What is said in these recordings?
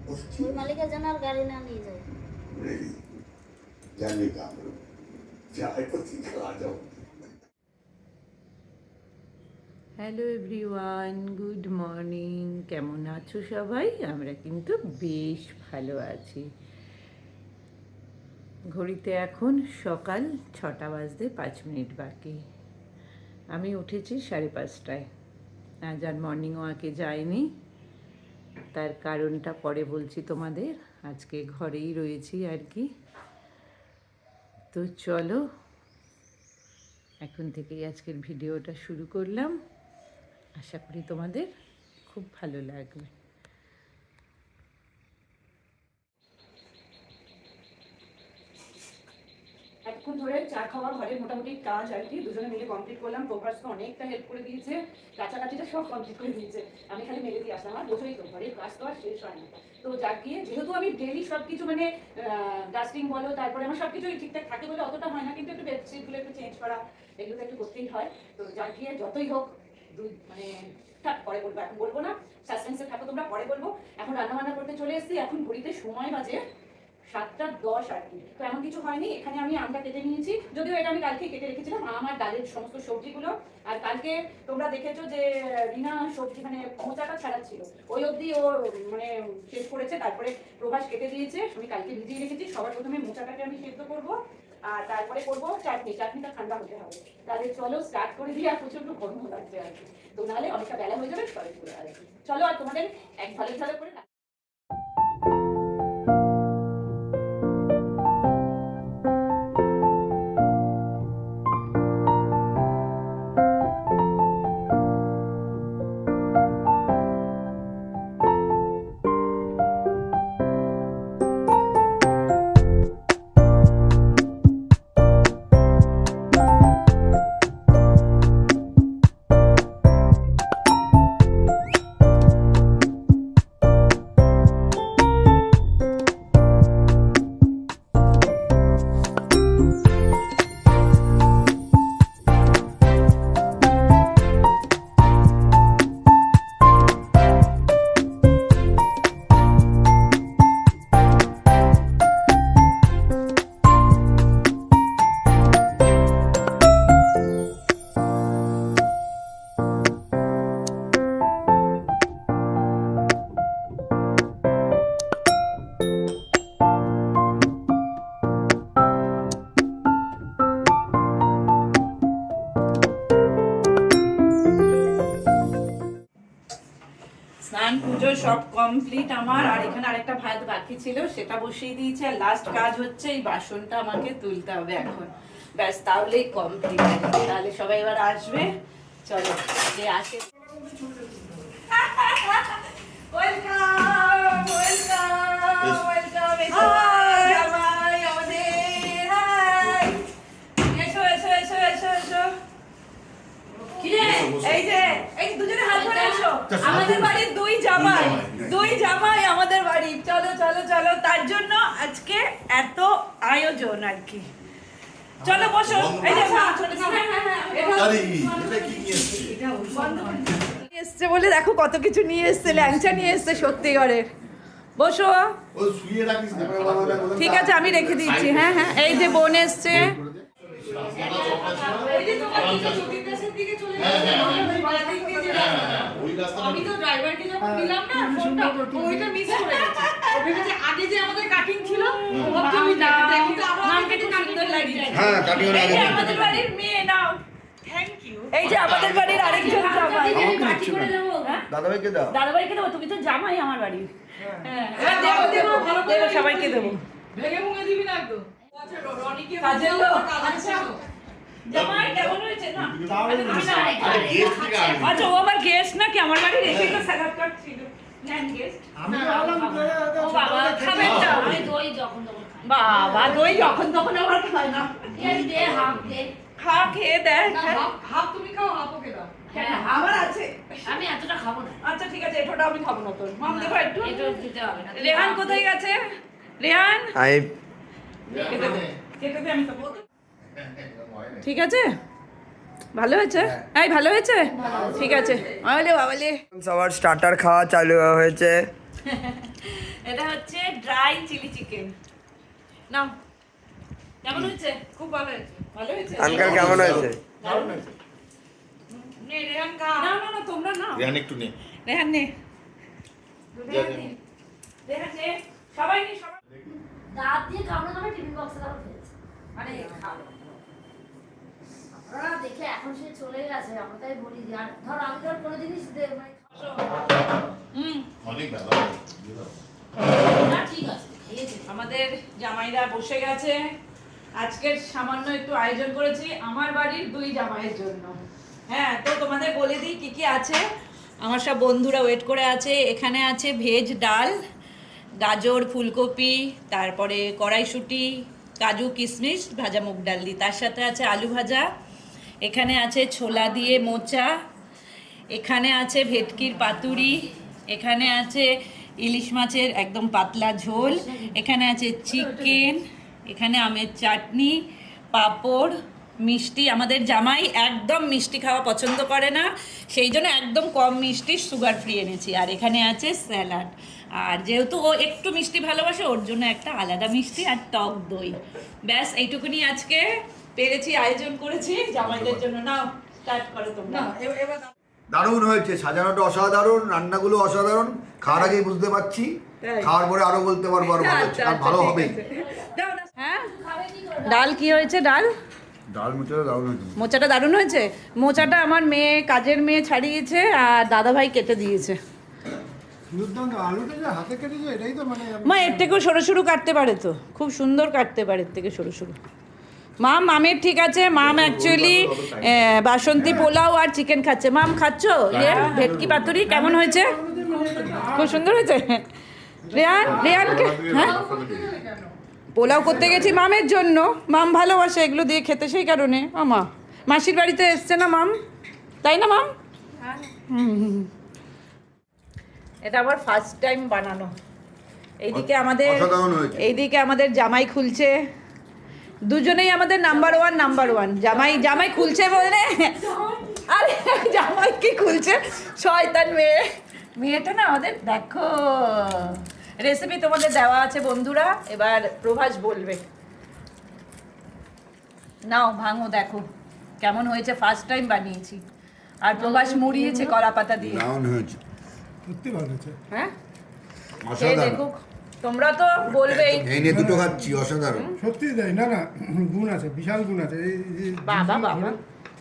ওই মালিকের যেন আর গাড়ি না নিয়ে যায়। জানি কামড় যাই করছি খাওয়া যাও। Hello everyone, good morning. কেমন আছো সবাই? আমরা কিন্তু বেশ ভালো আছি। ঘড়িতে এখন সকাল 6টা বাজতে 5 মিনিট বাকি। আমি উঠেছি 5:30টায়। আজ আর মর্নিং ওয়াকে যাইনি, তার কারণটা পরে বলছি তোমাদের। আজকে ঘরেই রয়েছি আর কি। তো চলো, এখন থেকেই আজকের ভিডিওটা শুরু করলাম। আশা করি তোমাদের খুব ভালো লাগবে। এতক্ষণ ধরে চা খাওয়া ঘরের মোটামুটি কাজ আর কি দুজনে মিলে কমপ্লিট করলাম। প্রভাসকে অনেকটা হেল্প করে দিয়েছে, কাছাকাছিটা সব কমপ্লিট করে দিয়েছে। আমি খালি মেরে দিয়ে আসলাম, আর বোঝোই তো ঘরের কাজ তো আর শেষ হয় না। তো যাক গিয়ে, যেহেতু আমি ডেলি সব কিছু মানে ডাস্টিং বলো, তারপরে আমার সব কিছুই ঠিকঠাক থাকে বলে অতটা হয় না, কিন্তু একটু বেডশিটগুলো একটু চেঞ্জ করা এগুলো তো একটু করতেই হয়। তো যাক গিয়ে, যতই হোক মানে থাক, পরে বলবো, এখন বলবো না। সাসপেন্সে থাকো তোমরা, পরে বলবো। এখন রান্নাবান্না করতে চলে এসেছি। এখন ঘড়িতে সময় বাজে 7:10 আর কি। তো এমন কিছু হয়নি। এখানে আমি আমটা কেটে নিয়েছি, যদিও এটা আমি কালকে কেটে রেখেছিলাম। আমার ডালের সমস্ত সবজিগুলো, আর কালকে তোমরা দেখেছো যে রিনা সবজি মানে মোচাটা ছাড়াচ্ছিল, ওই অবধি ও মানে শেষ করেছে। তারপরে প্রভাস কেটে দিয়েছে, আমি কালকে ভিজিয়ে রেখেছি। সবার প্রথমে মোচাটাকে আমি সেদ্ধ করবো, আর তারপরে করবো চাটনি। চাটনিটা ঠান্ডা হতে হবে। তাহলে চলো স্টার্ট করে দিই। আর প্রচন্ড গরম লাগছে আর কি, তো নাহলে অনেকটা বেলা হয়ে যাবে সবাই করে আর কি। চলো, আর তোমাদের এক ভালো ভালো করে স্নান পুজো সব কমপ্লিট আমার। আর এখানে আরেকটা ভাত বাকি ছিল, সেটা বসিয়ে দিয়েছি। আর লাস্ট কাজ হচ্ছে এই বাসনটা আমাকে তুলতে হবে এখন। ব্যাস, তাহলেই কমপ্লিট। তাহলে সবাই এবার আসবে। চলো, যে আসে। Welcome welcome welcome. জামাই আমাদের, হাই। এসো এসো এসো এসো এসো। এই যে এই দুজনে হাত ধরে এসো। আমাদের বাড়ির দুই জামাই আমাদের বাড়ি। চলো চলো চলো, তার জন্য আজকে এত আয়োজন আর কি। চলো বসো। এই যে এসছে বলে দেখো কত কিছু নিয়ে এসছে, ল্যাংচা নিয়ে এসছে সত্যিকারের। বসো। ঠিক আছে, আমি রেখে দিচ্ছি। হ্যাঁ হ্যাঁ, এই যে বোন এসছে। আমি তো ড্রাইভারকে যখন দিলাম না ফোনটা, ওইটা মিস করে গেছে। ও ভেবেছে আগে যে আমাদের কাটিং ছিল, ও ভাবছে আমি দেখো তো আমার কাছে সুন্দর লাগছে। হ্যাঁ, কাটিং এর আগে আমাদের বাড়ির মেয়ে নাও। Thank you. এই যে আমাদের বাড়ির আরেকজন জামাই। দাদাভাইকে দাও। দাদাভাইকে দাও, তুমি তো জামাই আমার বাড়ির। হ্যাঁ, দেবো দেবো দেবো, সবাইকে দেবো। ভেঙে মুঙে দিবি না একদম। আচ্ছা, রনিকে কাজের লোক। আচ্ছা জামাই কেমন হয়েছে? না আচ্ছা, ও আমার গেস্ট নাকি? আমার বাড়ি রেখে তো স্যালাড কাট ছিল। নেন গেস্ট। আমি বললাম ও বাবা খাবেন না। আমি দই যখন তখন খাই। বাবা দই যখন তখন আবার খায় না। এই দে হাফ দে। খা, খেয়ে দেখ। হাফ তুমি খাও, হাফ ওকে দাও। হ্যাঁ, আমার আছে। আমি এতটা খাবো না। আচ্ছা ঠিক আছে, এতটা আমি খাবো না। তোর মাম দেবো একটু। এটা দিতে হবে না। রেহান কোথায় গেছে? রেহান আই কেটে দে, আমি খাবো। ঠিক আছে, ভালো হয়েছে? এই ভালো হয়েছে? ঠিক আছে। আলে বাবালে, সবার স্টার্টার খাওয়া চালু হয়েছে। এটা হচ্ছে ড্রাই চিলি চিকেন। নাও, কেমন হয়েছে? খুব ভালো হয়েছে। ভালো হয়েছে আঙ্কেল কেমন হয়েছে? দারুণ হয়েছে। নে রেহান খা। না না না তোমরা নাও। রেহান একটু নে। রেহান নে। রেহান নে। সবাই নে, সবাই। দাঁত দিয়ে কামড়ে কামড়ে টিফিন বক্সে দাও খেয়েছে মানে খাবো আপনারা দেখে এখন সে চলে গেছে আমরা তাই বলি যে আর ধর আমি ধর কোনো জিনিস মানে অনেক ভালো। না ঠিক আছে খেয়েছে আমাদের জামাইরা বসে গেছে। আজকের সামান্য একটু আয়োজন করেছি আমার বাড়ির 2 জামাইয়ের জন্য। হ্যাঁ, তো তোমাদের বলে দিই কি কি আছে। আমার সব বন্ধুরা ওয়েট করে আছে। এখানে আছে ভেজ ডাল, গাজর, ফুলকপি, তারপরে কড়াইশুঁটি, কাজু, কিশমিশ, ভাজা মুগ ডাল দিয়ে, তার সাথে আছে আলু ভাজা, এখানে আছে ছোলা দিয়ে মোচা, এখানে আছে ভেটকির পাতুরি, এখানে আছে ইলিশ মাছের একদম পাতলা ঝোল, এখানে আছে চিকেন, এখানে আমের চাটনি, পাঁপড়, মিষ্টি। আমাদের জামাই একদম মিষ্টি খাওয়া পছন্দ করে না, সেই জন্য একদম কম মিষ্টি সুগার ফ্রি এনেছি। আর এখানে আছে স্যালাড। আর যেহেতু ও একটু মিষ্টি ভালোবাসে, ওর জন্য একটা আলাদা মিষ্টি আর টক দই। ব্যাস এইটুকুনি আজকে পেরেছি, আয়োজন করেছি জামাইদের জন্য। নাও স্টার্ট করো তোমরা। এবার দারুণ হয়েছে, সাজানোটা অসাধারণ, রান্নাগুলো অসাধারণ। খাওয়ার আগেই বুঝতে পারছি, তাই? খাওয়ার পরে আরো বলতে পারবো আর ভালো হচ্ছে, আর ভালো হবেই। হ্যাঁ, ডাল কি হয়েছে? ডাল ডাল মুচড়া দারুণ হয়েছে। মোচাটা দারুণ হয়েছে। মোচাটা আমার মেয়ে, কাজের মেয়ে ছাড়িয়েছে আর দাদাভাই কেটে দিয়েছে। দুর্দান্ত, আলুটা যে হাতে কেটেছে এটাই তো মানে মা এর থেকেও সরু সরু কাটতে পারে তো, খুব সুন্দর কাটতে পারে এর থেকে সরু সরু। মামের ঠিক আছে। মাম অ্যাকচুয়ালি বাসন্তী পোলাও আর চিকেন খাচ্ছে। মাম খাচ্ছ? রেহান ভেটকি পাতুরি কেমন হয়েছে? খুব সুন্দর হয়েছে। রেহানকে হ্যাঁ পোলাও করতে গেছি মামের জন্য। মাম ভালোবাসে এগুলো দিয়ে খেতে, সেই কারণে। মা মাসির বাড়িতে এসছে না মাম, তাই না মাম? হুম। এটা আবার ফার্স্ট টাইম বানানো। এইদিকে আমাদের জামাই খুলছে। দুজনেই আমাদের নাম্বার ওয়ান। জামাই খুলছে বলে, আরে জামাই কি খুলছে, শয়তান মেয়েটা না আমাদের। দেখো রেসিপি তোমাদের দেওয়া আছে বন্ধুরা, এবার প্রভাস বলবে। নাও ভাঙো, দেখো কেমন হয়েছে। ফার্স্ট টাইম বানিয়েছি। আর প্রভাস মুড়িয়েছে কলা পাতা দিয়ে। দারুণ হয়েছে, সত্যি ভালো হয়েছে। হ্যাঁ, খেয়ে অসাধারণ। দেখুক। তোমরা তো বলবেই। এই নিয়ে দুটো খাচ্ছি, অসাধারণ। সত্যি তাই, না না গুণ আছে, বিশাল গুণ আছে। এই বাবা।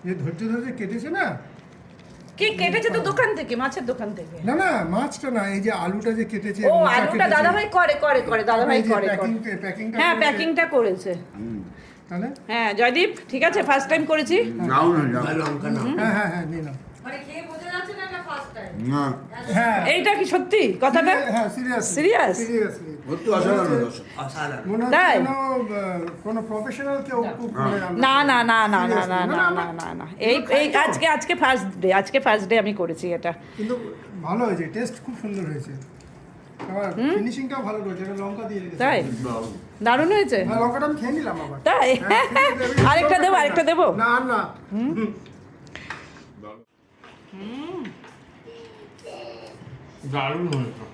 যে ধৈর্য কেটেছে না, কি কেটেছে তো দোকান থেকে, মাছের দোকান থেকে। না না মাছটা না, এই যে আলুটা যে কেটেছে, ও আলুটা দাদাভাই করে দাদাভাই করে। প্যাকিংটা হ্যাঁ, প্যাকিংটা করেছে। তাহলে হ্যাঁ জয়দীপ, ঠিক আছে, ফার্স্ট টাইম করেছি। দারুণ হয়েছে, লঙ্কা না। হ্যাঁ নিয়ে নাও। মানে খেয়ে বোঝা যাচ্ছে না এটা ফার্স্ট টাইম না, হ্যাঁ এইটা কি সত্যি কথাটা? হ্যাঁ সিরিয়াসলি Serious? সত্যি অসাধারণ হয়েছে। মনে তাই? হচ্ছে কোনো প্রফেশনাল কেউ কুক করে রান্না না করে। না না না না Seriously, না না না না না এই আজকে ফার্স্ট ডে আমি করেছি এটা। কিন্তু ভালো হয়েছে, টেস্ট খুব সুন্দর হয়েছে। আবার ফিনিশিংটাও ভালো করেছে, এটা লঙ্কা দিয়ে রেখেছে। তাই দারুণ হয়েছে। হ্যাঁ, লঙ্কাটা আমি খেয়ে নিলাম আবার। তাই আরেকটা দেবো না না দারুণ হয়েছে।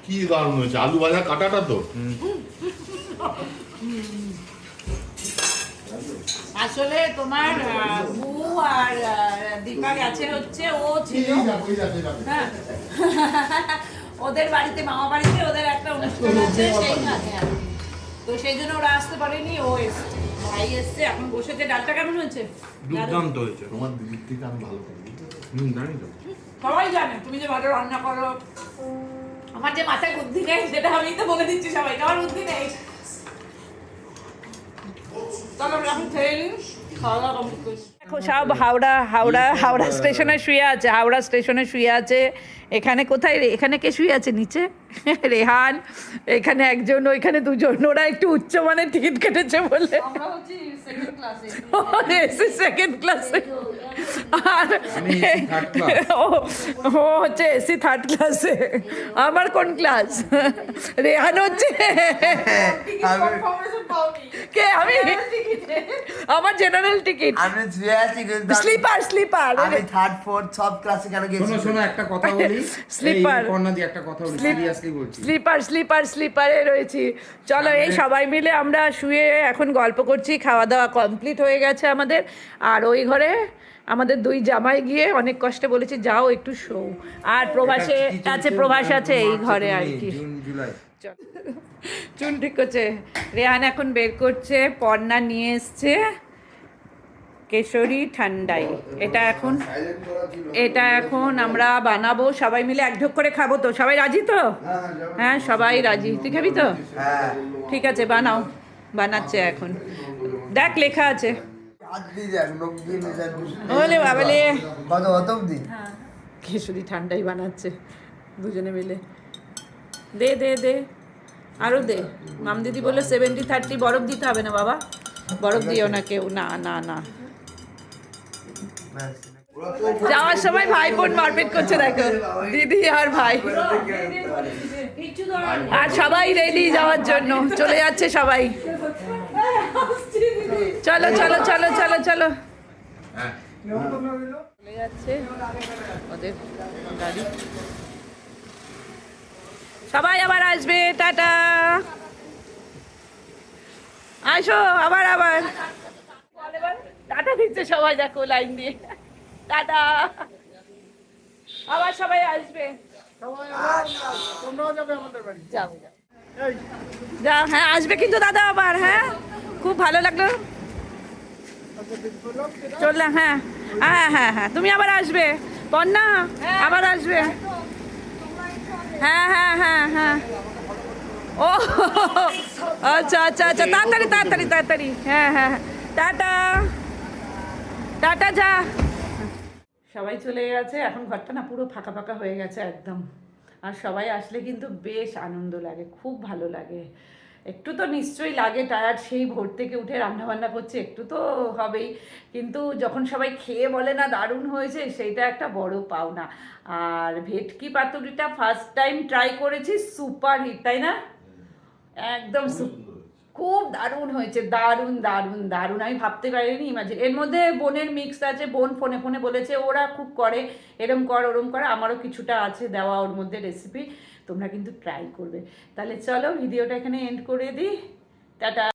কি দারুণ হয়েছে, আলু ভাজা কাটাটা তো। আসলে তোমার বউ আর দীপা গেছে হচ্ছে, ও ছিল হ্যাঁ ওদের বাড়িতে, মামা বাড়িতে ওদের একটা অনুষ্ঠান আছে, সেইখানে আর কি। তো সেই জন্য ওরা আসতে পারেনি, ও এসছে, ভাই এসছে, এখন বসেছে। ডালটা কেমন হয়েছে? দুর্দান্ত হয়েছে। তোমার দিদির থেকে আমি ভালো করি। জানি তো। সবাই জানে তুমি যে ভালো রান্না করো। আমার যে মাথায় বুদ্ধি নেই সেটা আমি তো বলে দিচ্ছি সবাইকে, আমার বুদ্ধি নেই। চলো এখন খেয়ে নিন, খাওয়া দাওয়া কমপ্লিট করি। দেখো সব হাওড়া স্টেশনে শুয়ে আছে। এখানে কোথায় এখানে কে শুয়ে আছে? নিচে রেহান, এখানে একজন, ওইখানে দুজন। ওরা একটু উচ্চমানের টিকিট কেটেছে বলে আমরা হচ্ছি সেকেন্ড ক্লাসে সেকেন্ড ক্লাসে। আর আমি থার্ড ক্লাস। ও ও হচ্ছে এসি থার্ড ক্লাসে। আমার কোন ক্লাস? রেহান হচ্ছে কে? আমি আমার জেনারেল টিকিট, আমি শুয়ে আছি কিন্তু স্লিপার স্লিপার আমি থার্ড ফোর্থ সব ক্লাসে কেন গেছি? শোনো শোনো একটা কথা বলি, Sleeper. কর্ণা দিয়ে একটা কথা বলি, সিরিয়াসলি বলছি। স্লিপার স্লিপার স্লিপারে রয়েছি। চলো এই সবাই মিলে আমরা শুয়ে এখন গল্প করছি, খাওয়া দাওয়া কমপ্লিট হয়ে গেছে আমাদের। আর ওই ঘরে আমাদের দুই জামাই গিয়ে অনেক কষ্টে বলেছি যাও একটু শো। আর প্রভাসে আছে, প্রভাস আছে এই ঘরে আর কি। জুন জুলাই চুন ঠিক করছে। রেহান এখন বের করছে, পর্ণা নিয়ে এসছে কেশরী ঠান্ডাই। এটা এখন আমরা বানাবো, সবাই মিলে এক ঢোক করে খাবো। তো সবাই রাজি তো? হ্যাঁ সবাই রাজি। তুই খাবি তো? হ্যাঁ ঠিক আছে বানাও। বানাচ্ছে এখন, দেখ লেখা আছে। হাত দিয়ে যাক লোক দিয়ে নিয়ে যাক। ওলে বাবালে, কত কত অবধি? কেশরী ঠান্ডাই বানাচ্ছে দুজনে মিলে। দে দে দে আরও দে। মাম দিদি বললো 70-30 বরফ দিতে হবে না বাবা, বরফ দিও না কেউ, না না না। যাওয়ার সময় ভাই বোন মারপিট করছে দেখো, দিদি আর ভাই। আর সবাই রেডি যাওয়ার জন্য, চলে যাচ্ছে সবাই। চলো চলো চলো চলো চলো, চলে যাচ্ছে ওদের গাড়ি। সবাই আবার আসবে, টাটা। আসো আবার আবার। টাটা দিচ্ছে সবাই, দেখো লাইন দিয়ে টাটা। আবার সবাই আসবে, তোমরাও যাবে আমাদের বাড়ি। যাও যাও। হ্যাঁ আসবে কিন্তু দাদা আবার। হ্যাঁ খুব ভালো লাগলো, চললাম। হ্যাঁ হ্যাঁ হ্যাঁ হ্যাঁ তুমি আবার আসবে, পর্ণা আবার আসবে। হ্যাঁ হ্যাঁ হ্যাঁ হ্যাঁ। ও আচ্ছা আচ্ছা আচ্ছা, তাড়াতাড়ি তাড়াতাড়ি তাড়াতাড়ি। হ্যাঁ হ্যাঁ টাটা টাটা যা। সবাই চলে গেছে, এখন ঘরটা না পুরো ফাঁকা ফাঁকা হয়ে গেছে একদম। আর সবাই আসলে কিন্তু বেশ আনন্দ লাগে, খুব ভালো লাগে। একটু তো নিশ্চয়ই লাগে, টায়ার্ড সেই ভোর থেকে উঠে রান্নাবান্না করছে, একটু তো হবেই। কিন্তু যখন সবাই খেয়ে বলে না দারুণ হয়েছে, সেইটা একটা বড় পাওনা। আর ভেটকি পাতুরিটা ফার্স্ট টাইম ট্রাই করেছি, সুপার হিট, তাই না? একদম খুব দারুণ হয়েছে, দারুণ দারুণ দারুণ। আমি ভাবতে পারিনি, ইমাজিন। এর মধ্যে বোনের মিক্স আছে, বোন ফোনে ফোনে বলেছে ওরা খুব করে, এরম কর ওরম করে। আমারও কিছুটা আছে দেওয়া ওর মধ্যে রেসিপি, তোমরা কিন্তু ট্রাই করবে। তাহলে চলো ভিডিওটা এখানে এন্ড করে দিই, টাটা।